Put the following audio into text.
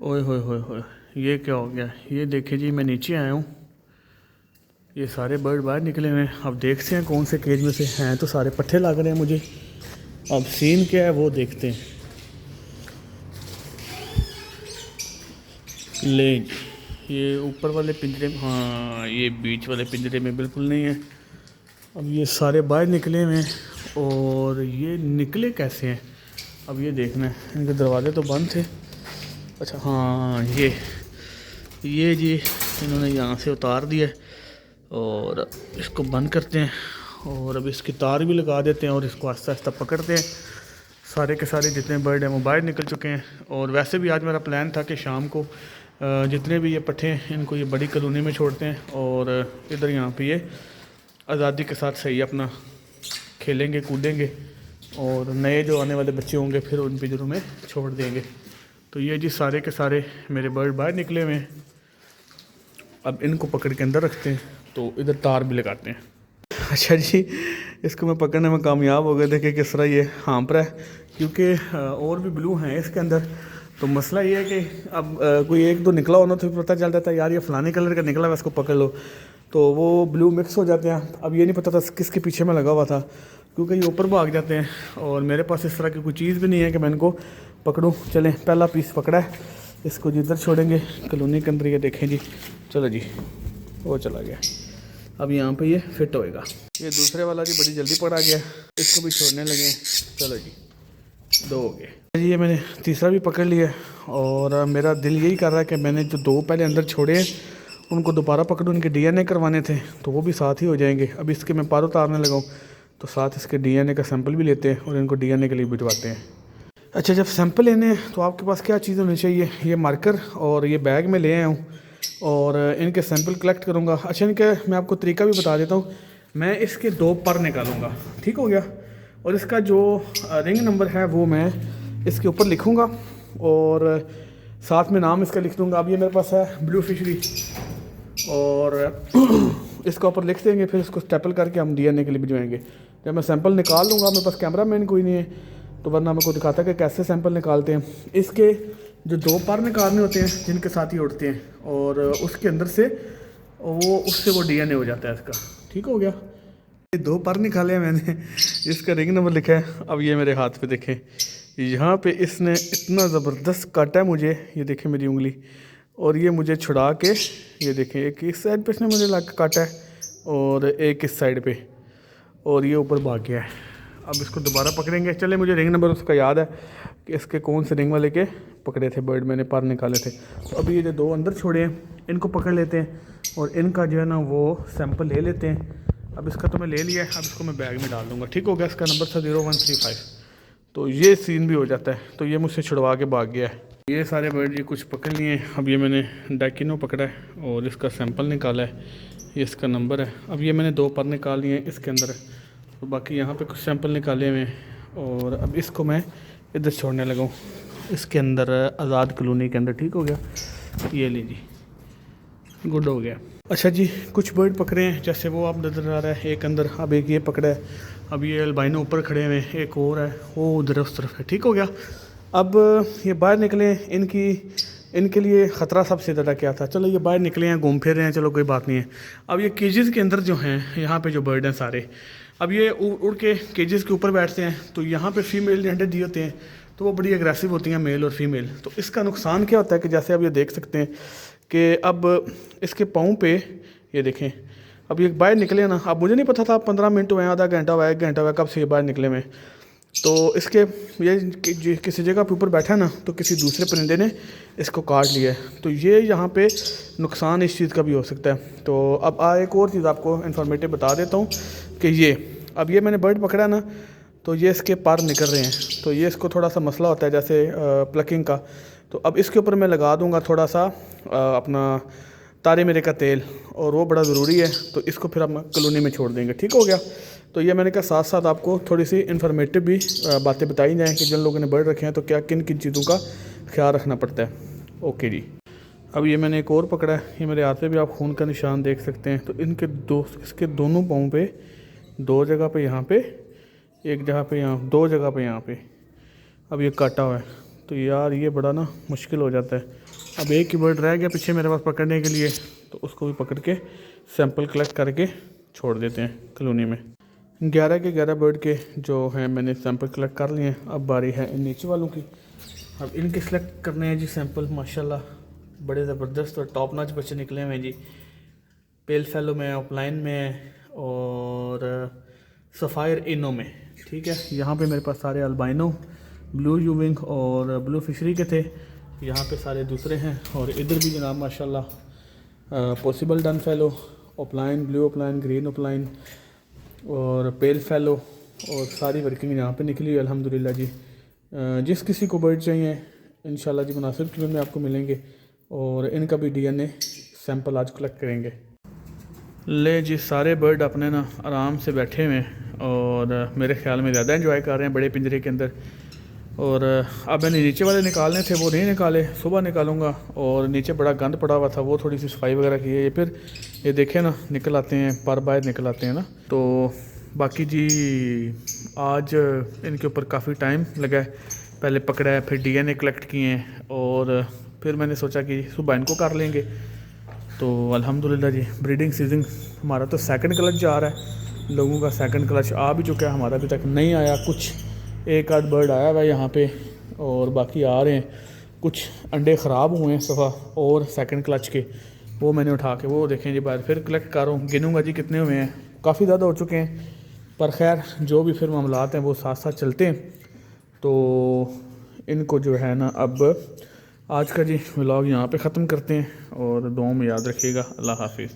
ओए होए होए होए, ये क्या हो गया? ये देखिए जी, मैं नीचे आया हूँ। ये सारे बर्ड बाहर निकले हुए हैं। अब देखते हैं कौन से केज में से हैं। तो सारे पट्टे लग रहे हैं मुझे। अब सीन क्या है वो देखते हैं। ले जी, ये ऊपर वाले पिंजरे में, हाँ ये बीच वाले पिंजरे में बिल्कुल नहीं है। अब ये सारे बाहर निकले हुए हैं और ये निकले कैसे हैं अब ये देखना है। इनके दरवाजे तो बंद थे। अच्छा हाँ, ये जी इन्होंने यहाँ से उतार दिया है और इसको बंद करते हैं और अब इसकी तार भी लगा देते हैं और इसको आहिस्ता आहिस्ता पकड़ते हैं। सारे के सारे जितने बर्ड हैं वो बाहर निकल चुके हैं। और वैसे भी आज मेरा प्लान था कि शाम को जितने भी ये पट्टे हैं इनको ये बड़ी कॉलोनी में छोड़ते हैं और इधर यहाँ पे ये आज़ादी के साथ सही अपना खेलेंगे कूदेंगे और नए जो आने वाले बच्चे होंगे फिर उन पिंजरों में छोड़ देंगे। तो ये जी सारे के सारे मेरे बर्ड बाहर निकले हुए हैं। अब इनको पकड़ के अंदर रखते हैं तो इधर तार भी लगाते हैं। अच्छा जी, इसको मैं पकड़ने में कामयाब हो गया। देखिए किस तरह ये हाँप रहा है, क्योंकि और भी ब्लू हैं इसके अंदर। तो मसला ये है कि अब कोई एक दो निकला होना तो पता चल जाता है यार ये फ़लाने कलर का निकला है, इसको पकड़ लो। तो वो ब्लू मिक्स हो जाते हैं। अब ये नहीं पता था किसके पीछे में लगा हुआ था, क्योंकि ये ऊपर भाग जाते हैं और मेरे पास इस तरह की कोई चीज़ भी नहीं है कि मैं इनको पकड़ूँ। चलें, पहला पीस पकड़ा है, इसको जिधर छोड़ेंगे कॉलोनी के अंदर। ये देखें जी, चलो जी वो चला गया। अब यहाँ पे ये फिट होएगा। ये दूसरे वाला जी बड़ी जल्दी पकड़ा गया, इसको भी छोड़ने लगे। चलो जी, दो हो गए जी। ये मैंने तीसरा भी पकड़ लिया और मेरा दिल यही कर रहा है कि मैंने जो दो पहले अंदर छोड़े हैं उनको दोबारा पकड़ूँ। उनके डीएनए करवाने थे तो वो भी साथ ही हो जाएंगे। अब इसके मैं पार उतारने लगाऊँ तो साथ इसके डीएनए का सैंपल भी लेते हैं और इनको डीएनए के लिए भिजवाते हैं। अच्छा, जब सैंपल लेने हैं तो आपके पास क्या चीज़ होनी चाहिए? ये मार्कर और ये बैग में ले आया हूँ और इनके सैंपल कलेक्ट करूँगा। अच्छा, इनके मैं आपको तरीका भी बता देता हूँ। मैं इसके दो पर निकालूँगा, ठीक हो गया। और इसका जो रिंग नंबर है वो मैं इसके ऊपर लिखूँगा और साथ में नाम इसका लिख दूँगा। अब ये मेरे पास है ब्लू फिशरी और इसका ऊपर लिख देंगे, फिर इसको स्टेपल करके हम डीएनए के लिए भिजवाएंगे। जब मैं सैंपल निकाल लूँगा, मेरे पास कैमरा मैन कोई नहीं है तो वरना मेरे को दिखाता है कि कैसे सैंपल निकालते हैं। इसके जो दो पर निकालने होते हैं जिनके साथ ही उड़ते हैं और उसके अंदर से उससे वो डीएनए हो जाता है इसका, ठीक हो गया। ये दो पर निकाले हैं मैंने, इसका रिंग नंबर लिखा है। अब ये मेरे हाथ पे देखें, यहाँ पे इसने इतना ज़बरदस्त काटा है मुझे। ये देखें मेरी उंगली, और ये मुझे छुड़ा के ये देखें एक इस साइड पे इसने मुझे लग काटा है और एक इस साइड पे, और ये ऊपर भाग गया है। अब इसको दोबारा पकड़ेंगे। चले, मुझे रिंग नंबर उसका याद है कि इसके कौन से रिंग वाले के पकड़े थे बर्ड, मैंने पर निकाले थे। तो अभी ये जो दो अंदर छोड़े हैं इनको पकड़ लेते हैं और इनका जो है ना वो सैंपल ले लेते हैं। अब इसका तो मैं ले लिया है, अब इसको मैं बैग में डाल दूँगा, ठीक हो गया। इसका नंबर था 0135। तो ये सीन भी हो जाता है। तो ये मुझसे छुड़वा के भाग गया है। ये सारे बर्ड ये कुछ पकड़ लिए हैं। अब ये मैंने डाकिनो पकड़ा है और इसका सैंपल निकाला है, ये इसका नंबर है। अब ये मैंने दो पर निकाल लिए हैं इसके अंदर, और बाकी यहाँ पे कुछ सैंपल निकाले हुए हैं और अब इसको मैं इधर छोड़ने लगा हूँ इसके अंदर, आज़ाद कॉलोनी के अंदर, ठीक हो गया। ये लीजिए, गुड हो गया। अच्छा जी, कुछ बर्ड पकड़े हैं, जैसे वो आप नज़र आ रहा है एक अंदर। अब एक ये पकड़ा है, अब ये अल्बाइनो ऊपर खड़े हुए हैं, एक और है वो उधर उस तरफ है, ठीक हो गया। अब ये बाहर निकले, इनके लिए ख़तरा सबसे ज़्यादा क्या था? चलो ये बाहर निकले हैं, घूम फिर रहे हैं, चलो कोई बात नहीं है। अब ये केजेस के अंदर जो हैं, यहाँ पे जो बर्ड हैं सारे, अब ये उड़ के केजेस के ऊपर बैठते हैं। तो यहाँ पे फीमेल अंडे दिए होते हैं तो वो बड़ी एग्रेसिव होती हैं, मेल और फीमेल। तो इसका नुकसान क्या होता है कि जैसे अब ये देख सकते हैं कि अब इसके पाँव पे ये देखें, अब ये बाहर निकले ना। अब मुझे नहीं पता था 15 मिनट हुए, आधा घंटा हुआ, 1 घंटा हुआ, कब से ये बाहर निकले हुए। तो इसके ये किसी जगह पे ऊपर बैठा ना तो किसी दूसरे परिंदे ने इसको काट लिया है। तो ये यहाँ पे नुकसान इस चीज़ का भी हो सकता है। तो अब एक और चीज़ आपको इन्फॉर्मेटिव बता देता हूँ कि ये अब ये मैंने बर्ड पकड़ा ना, तो ये इसके पर निकल रहे हैं। तो ये इसको थोड़ा सा मसला होता है जैसे प्लकिंग का। तो अब इसके ऊपर मैं लगा दूँगा थोड़ा सा अपना तारे मेरे का तेल, और वो बड़ा ज़रूरी है। तो इसको फिर हम कॉलोनी में छोड़ देंगे, ठीक हो गया। तो ये मैंने कहा साथ साथ आपको थोड़ी सी इन्फॉर्मेटिव भी बातें बताई जाएँ कि जिन लोगों ने बर्ड रखे हैं तो क्या किन किन चीज़ों का ख्याल रखना पड़ता है। ओके जी। अब ये मैंने एक और पकड़ा है, ये मेरे हाथ पे भी आप खून का निशान देख सकते हैं। तो इसके दोनों पाँव पे, दो जगह पे यहाँ पे, एक जगह पे यहाँ, दो जगह पे यहाँ पे अब ये काटा हुआ है। तो यार ये बड़ा ना मुश्किल हो जाता है। अब एक ही बर्ड रह गया पीछे मेरे पास पकड़ने के लिए, तो उसको भी पकड़ के सैंपल कलेक्ट करके छोड़ देते हैं कॉलोनी में। 11 के 11 बर्ड के जो हैं मैंने सैंपल कलेक्ट कर लिए हैं। अब बारी है इन नीचे वालों की। अब इनके सिलेक्ट करने हैं जी सैंपल। माशाल्लाह बड़े ज़बरदस्त और टॉप नॉच बच्चे निकले हुए हैं जी। पेल फेलो में, ऑफलाइन में और सफ़ायर इनो में। ठीक है, यहाँ पे मेरे पास सारे अल्बाइनो, ब्लू यूविंग और ब्लू फिशरी के थे। यहाँ पे सारे दूसरे हैं। और इधर भी जनाब माशाल्लाह possible done fellow, offline, blue offline, green offline और पेल फेलो और सारी वर्किंग यहाँ पे निकली है अल्हम्दुलिल्लाह जी। जिस किसी को बर्ड चाहिए इंशाल्लाह जी मुनासिब कीमत में आपको मिलेंगे। और इनका भी DNA सैंपल आज कलेक्ट करेंगे। ले जी, सारे बर्ड अपने ना आराम से बैठे हुए हैं और मेरे ख्याल में ज़्यादा एंजॉय कर रहे हैं बड़े पिंजरे के अंदर। और अब मैंने नीचे वाले निकालने थे, वो नहीं निकाले, सुबह निकालूंगा। और नीचे बड़ा गंद पड़ा हुआ था, वो थोड़ी सी सफाई वगैरह की है। ये फिर ये देखे ना निकल आते हैं, पर बाहर निकल आते हैं ना। तो बाकी जी आज इनके ऊपर काफ़ी टाइम लगा है। पहले पकड़ा है, फिर DNA कलेक्ट किए हैं और फिर मैंने सोचा कि सुबह इनको कर लेंगे। तो अल्हम्दुलिल्लाह जी ब्रीडिंग सीजन हमारा तो सेकंड क्लच जा रहा है। लोगों का सेकंड क्लच आ भी चुका है, हमारा अभी तक नहीं आया। कुछ एक आध बर्ड आया हुआ है यहाँ पे और बाकी आ रहे हैं। कुछ अंडे ख़राब हुए हैं सफ़ा और सेकंड क्लच के, वो मैंने उठा के वो देखें जी बाहर फिर कलेक्ट कर रहा हूँ। गिनूँगा जी कितने हुए हैं, काफ़ी ज़्यादा हो चुके हैं। पर खैर जो भी फिर मामलात हैं वो साथ साथ चलते हैं। तो इनको जो है ना अब आज का जी व्लॉग यहाँ पे ख़त्म करते हैं और दुआ में याद रखिएगा। अल्लाह हाफिज़।